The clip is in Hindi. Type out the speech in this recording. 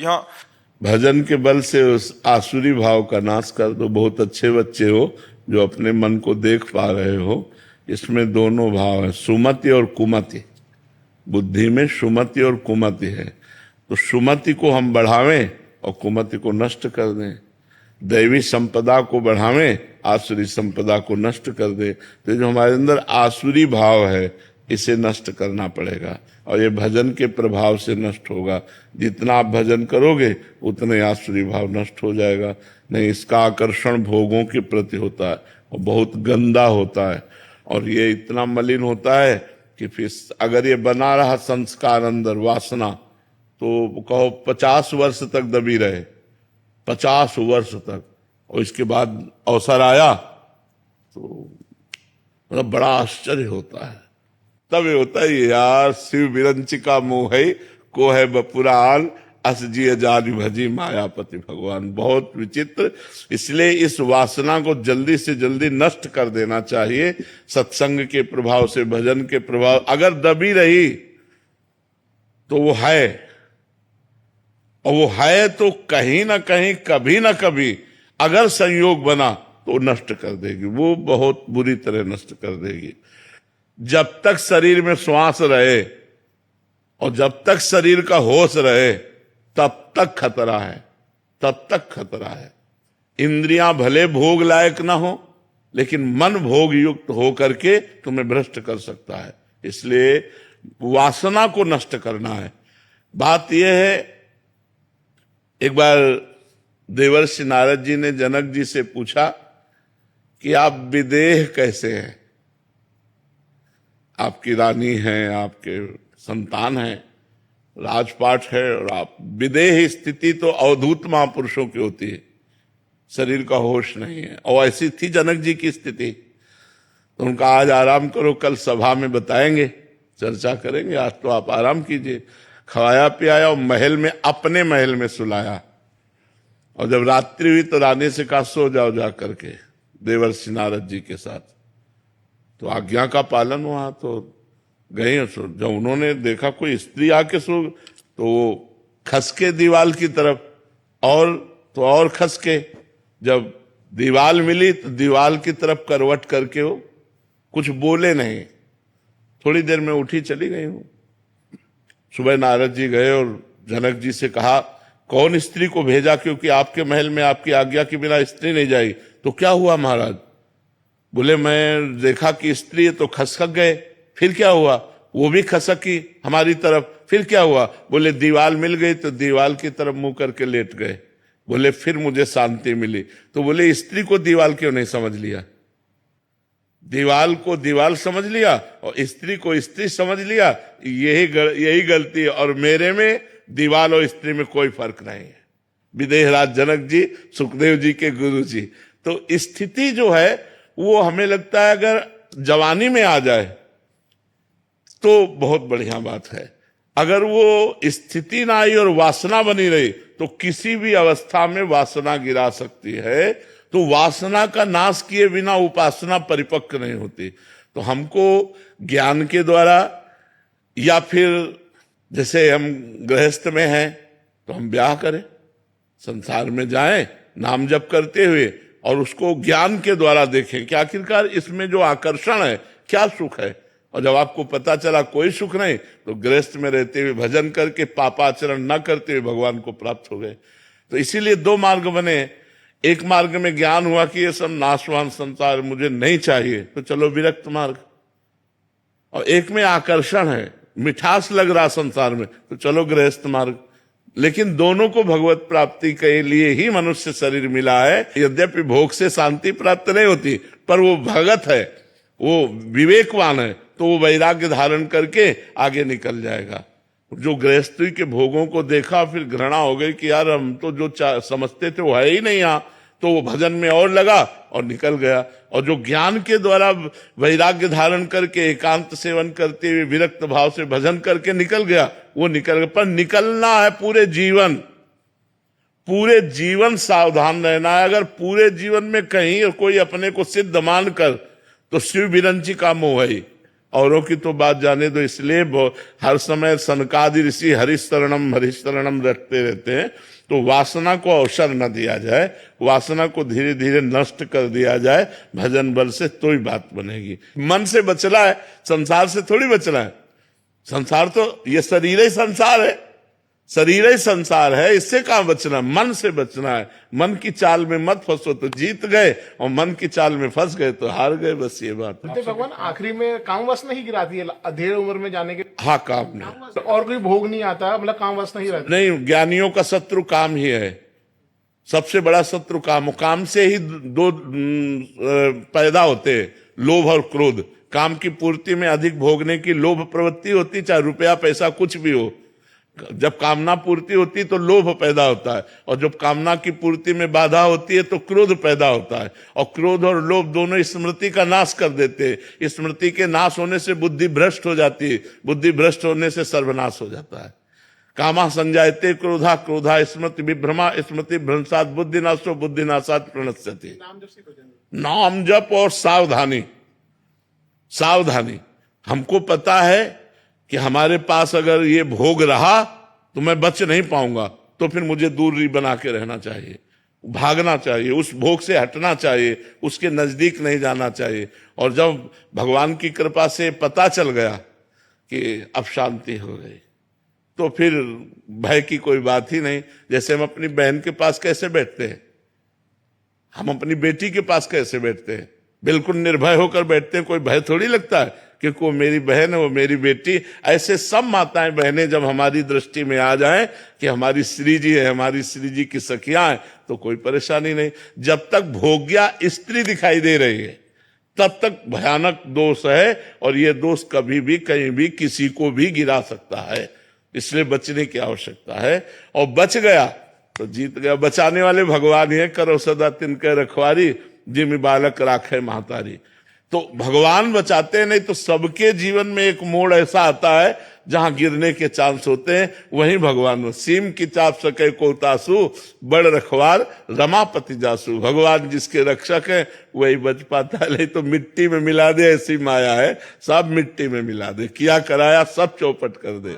यहाँ भजन के बल से उस आसुरी भाव का नाश कर दो। बहुत अच्छे बच्चे हो जो अपने मन को देख पा रहे हो। इसमें दोनों भाव है, सुमति और कुमति। बुद्धि में सुमति और कुमति है, तो सुमति को हम बढ़ावें और कुमति को नष्ट कर दें। दैवी संपदा को बढ़ावें, आसुरी संपदा को नष्ट कर दें। तो जो हमारे अंदर आसुरी भाव है, इसे नष्ट करना पड़ेगा और ये भजन के प्रभाव से नष्ट होगा। जितना आप भजन करोगे उतने आसुरी भाव नष्ट हो जाएगा। नहीं, इसका आकर्षण भोगों के प्रति होता है और बहुत गंदा होता है और ये इतना मलिन होता है कि फिर अगर ये बना रहा संस्कार अंदर, वासना, तो कहो 50 वर्ष तक दबी रहे, 50 वर्ष तक, और इसके बाद अवसर आया तो मतलब बड़ा आश्चर्य होता है। तब ये होता है यार, शिव विरंचिका मोह है को है बपुरान, अस जिय जान भजी मायापति भगवान। बहुत विचित्र। इसलिए इस वासना को जल्दी से जल्दी नष्ट कर देना चाहिए। सत्संग के प्रभाव से, भजन के प्रभाव, अगर दबी रही तो वो है, और वो है तो कहीं ना कहीं, कभी ना कभी अगर संयोग बना तो नष्ट कर देगी, वो बहुत बुरी तरह नष्ट कर देगी। जब तक शरीर में श्वास रहे और जब तक शरीर का होश रहे तब तक खतरा है, तब तक खतरा है। इंद्रियां भले भोग लायक ना हो, लेकिन मन भोग युक्त हो करके तुम्हें भ्रष्ट कर सकता है। इसलिए वासना को नष्ट करना है। बात यह है, एक बार देवर्षि नारद जी ने जनक जी से पूछा कि आप विदेह कैसे हैं? आपकी रानी हैं, आपके संतान हैं, राजपाट है, और आप विदेह स्थिति तो अवधूत महापुरुषों की होती है, शरीर का होश नहीं है। और ऐसी थी जनक जी की स्थिति। तो उनका आज आराम करो, कल सभा में बताएंगे, चर्चा करेंगे। आज तो आप आराम कीजिए। खवाया पियाया और महल में, अपने महल में सुलाया, और जब रात्रि हुई तो रानी से कहा सो जाओ जा करके देवर्षि नारद जी के साथ। तो आज्ञा का पालन हुआ, तो गए। जब उन्होंने देखा कोई स्त्री आके सो, तो वो खसके दीवाल की तरफ, और तो और खसके। जब दीवाल मिली तो दीवाल की तरफ करवट करके वो कुछ बोले नहीं। थोड़ी देर में उठी चली गई हूं। सुबह नारद जी गए और जनक जी से कहा कौन स्त्री को भेजा, क्योंकि आपके महल में आपकी आज्ञा के बिना स्त्री नहीं जाई। तो क्या हुआ महाराज? बोले मैं देखा कि स्त्री है तो खसक गए। फिर क्या हुआ? वो भी खसकी हमारी तरफ। फिर क्या हुआ? बोले दीवाल मिल गई तो दीवाल की तरफ मुंह करके लेट गए। बोले फिर मुझे शांति मिली। तो बोले स्त्री को दीवाल क्यों नहीं समझ लिया? दीवाल को दीवाल समझ लिया और स्त्री को स्त्री समझ लिया। यही गलती है। और मेरे में दीवाल और स्त्री में कोई फर्क नहीं है। विदेहराज जनक जी, सुखदेव जी के गुरु जी। तो स्थिति जो है वो हमें लगता है अगर जवानी में आ जाए तो बहुत बढ़िया बात है। अगर वो स्थिति ना आई और वासना बनी रही तो किसी भी अवस्था में वासना गिरा सकती है। तो वासना का नाश किए बिना उपासना परिपक्व नहीं होती। तो हमको ज्ञान के द्वारा, या फिर जैसे हम गृहस्थ में हैं तो हम ब्याह करें, संसार में जाएं नाम जप करते हुए, और उसको ज्ञान के द्वारा देखें कि आखिरकार इसमें जो आकर्षण है क्या सुख है। और जब आपको पता चला कोई सुख नहीं, तो गृहस्थ में रहते हुए भजन करके पापाचरण न करते हुए भगवान को प्राप्त हो गए। तो इसीलिए दो मार्ग बने। एक मार्ग में ज्ञान हुआ कि ये सब नाशवान संसार मुझे नहीं चाहिए, तो चलो विरक्त मार्ग। और एक में आकर्षण है, मिठास लग रहा संसार में, तो चलो गृहस्थ मार्ग। लेकिन दोनों को भगवत प्राप्ति के लिए ही मनुष्य शरीर मिला है। यद्यपि भोग से शांति प्राप्त नहीं होती, पर वो भगत है, वो विवेकवान है, तो वो वैराग्य धारण करके आगे निकल जाएगा। जो गृहस्थी के भोगों को देखा, फिर घृणा हो गई कि यार हम तो जो समझते थे वो है ही नहीं यहाँ, तो वो भजन में और लगा और निकल गया। और जो ज्ञान के द्वारा वैराग्य धारण करके एकांत सेवन करते हुए विरक्त भाव से भजन करके निकल गया, वो निकल गया। पर निकलना है पूरे जीवन, पूरे जीवन सावधान रहना है। अगर पूरे जीवन में कहीं कोई अपने को सिद्ध मानकर, तो शिव विरंची का मोह है, औरों की तो बात जाने दो, इसलिए हर समय सनकादि ऋषि हरिशरणम रटते रहते हैं। तो वासना को अवसर न दिया जाए, वासना को धीरे धीरे नष्ट कर दिया जाए भजन बल से, तो ही बात बनेगी। मन से बचना है, संसार से थोड़ी बचना है। संसार तो ये शरीर ही संसार है, शरीर ही संसार है, इससे कहां बचना, मन से बचना है। मन की चाल में मत फंसो तो जीत गए, और मन की चाल में फंस गए तो हार गए, बस ये बात। भगवान आखिरी में काम वासना ही गिराती है अधेड़ उम्र में जाने के। हाँ, काम नहीं, तो और कोई भोग नहीं आता, मतलब काम वासना ही रहती नहीं। ज्ञानियों का शत्रु काम ही है, सबसे बड़ा शत्रु काम। काम से ही दो पैदा होते हैं, लोभ और क्रोध। काम की पूर्ति में अधिक भोगने की लोभ प्रवृत्ति होती, चाहे रुपया पैसा कुछ भी हो। जब कामना पूर्ति होती तो लोभ पैदा होता है, और जब कामना की पूर्ति में बाधा होती है तो क्रोध पैदा होता है। और क्रोध और लोभ दोनों स्मृति का नाश कर देते हैं। स्मृति के नाश होने से बुद्धि भ्रष्ट हो जाती है, बुद्धि भ्रष्ट होने से सर्वनाश हो जाता है। कामा संजायते क्रोधा, क्रोधा स्मृति विभ्रमा, स्मृति भ्रंशात बुद्धिनाशो, बुद्धिनाशात प्रणश्यति। नाम जप और सावधानी, सावधानी। हमको पता है कि हमारे पास अगर ये भोग रहा तो मैं बच नहीं पाऊंगा, तो फिर मुझे दूरी बना के रहना चाहिए, भागना चाहिए, उस भोग से हटना चाहिए, उसके नजदीक नहीं जाना चाहिए। और जब भगवान की कृपा से पता चल गया कि अब शांति हो गई, तो फिर भय की कोई बात ही नहीं। जैसे हम अपनी बहन के पास कैसे बैठते हैं, हम अपनी बेटी के पास कैसे बैठते हैं, बिल्कुल निर्भय होकर बैठते हैं, कोई भय थोड़ी लगता है, क्योंकि वो मेरी बहन है, वो मेरी बेटी। ऐसे सब माताएं बहनें जब हमारी दृष्टि में आ जाएं कि हमारी श्री जी है, हमारी श्री जी की सखियां हैं, तो कोई परेशानी नहीं। जब तक भोग्या स्त्री दिखाई दे रही है तब तक भयानक दोष है, और ये दोष कभी भी कहीं भी किसी को भी गिरा सकता है। इसलिए बचने की आवश्यकता है, और बच गया तो जीत गया। बचाने वाले भगवान ही है, करो सदा तिनके रखवारी, जिम बालक राखे महतारी। तो भगवान बचाते हैं, नहीं तो सबके जीवन में एक मोड़ ऐसा आता है जहां गिरने के चांस होते हैं, वहीं भगवान। सीम की चाप सके को तासु, बड़ रखवार रमापति जासु। भगवान जिसके रक्षक है वही बच पाता है, नहीं तो मिट्टी में मिला दे ऐसी माया है, सब मिट्टी में मिला दे, किया कराया सब चौपट कर दे।